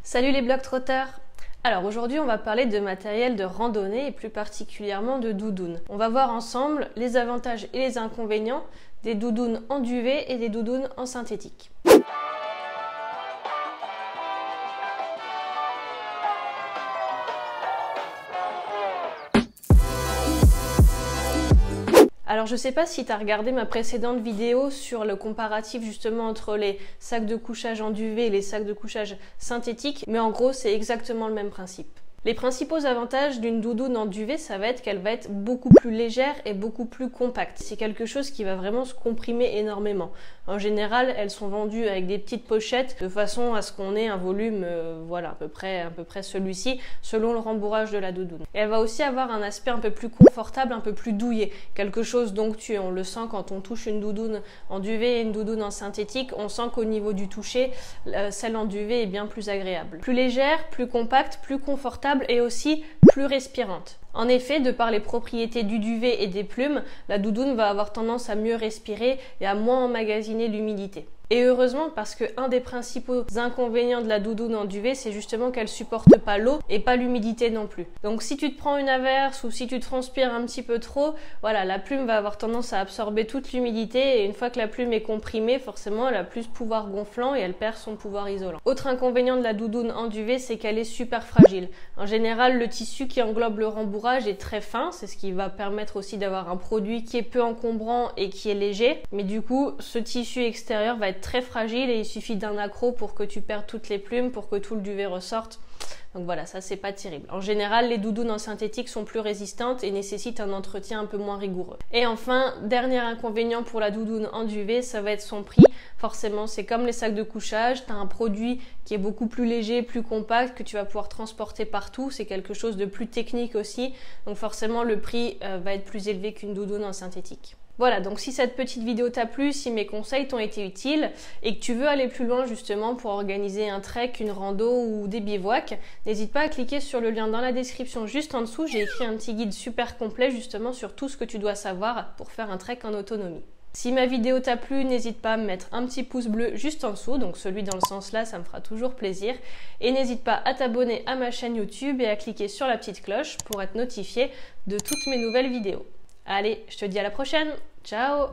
Salut les Globetrotters! Alors aujourd'hui on va parler de matériel de randonnée et plus particulièrement de doudounes. On va voir ensemble les avantages et les inconvénients des doudounes en duvet et des doudounes en synthétique. Alors je sais pas si tu as regardé ma précédente vidéo sur le comparatif justement entre les sacs de couchage en duvet et les sacs de couchage synthétiques, mais en gros c'est exactement le même principe. Les principaux avantages d'une doudoune en duvet, ça va être qu'elle va être beaucoup plus légère et beaucoup plus compacte. C'est quelque chose qui va vraiment se comprimer énormément. En général, elles sont vendues avec des petites pochettes de façon à ce qu'on ait un volume, voilà, à peu près celui-ci, selon le rembourrage de la doudoune. Et elle va aussi avoir un aspect un peu plus confortable, un peu plus douillet. Quelque chose d'onctueux. On le sent quand on touche une doudoune en duvet et une doudoune en synthétique. On sent qu'au niveau du toucher, celle en duvet est bien plus agréable. Plus légère, plus compacte, plus confortable et aussi plus respirante. En effet, de par les propriétés du duvet et des plumes, la doudoune va avoir tendance à mieux respirer et à moins emmagasiner l'humidité. Et heureusement, parce que un des principaux inconvénients de la doudoune en duvet, c'est justement qu'elle supporte pas l'eau et pas l'humidité non plus. Donc si tu te prends une averse ou si tu transpires un petit peu trop, voilà, la plume va avoir tendance à absorber toute l'humidité et une fois que la plume est comprimée, forcément elle a plus de pouvoir gonflant et elle perd son pouvoir isolant. Autre inconvénient de la doudoune en duvet, c'est qu'elle est super fragile. En général, le tissu qui englobe le rembourrage est très fin, c'est ce qui va permettre aussi d'avoir un produit qui est peu encombrant et qui est léger, mais du coup, ce tissu extérieur va être très fragile et il suffit d'un accroc pour que tu perdes toutes les plumes, pour que tout le duvet ressorte. Donc voilà, ça c'est pas terrible. En général, les doudounes en synthétique sont plus résistantes et nécessitent un entretien un peu moins rigoureux. Et enfin, dernier inconvénient pour la doudoune en duvet, ça va être son prix. Forcément, c'est comme les sacs de couchage, tu as un produit qui est beaucoup plus léger, plus compact, que tu vas pouvoir transporter partout. C'est quelque chose de plus technique aussi. Donc forcément, le prix va être plus élevé qu'une doudoune en synthétique. Voilà, donc si cette petite vidéo t'a plu, si mes conseils t'ont été utiles et que tu veux aller plus loin justement pour organiser un trek, une rando ou des bivouacs, n'hésite pas à cliquer sur le lien dans la description juste en dessous. J'ai écrit un petit guide super complet justement sur tout ce que tu dois savoir pour faire un trek en autonomie. Si ma vidéo t'a plu, n'hésite pas à me mettre un petit pouce bleu juste en dessous, donc celui dans le sens là, ça me fera toujours plaisir. Et n'hésite pas à t'abonner à ma chaîne YouTube et à cliquer sur la petite cloche pour être notifié de toutes mes nouvelles vidéos. Allez, je te dis à la prochaine. Ciao!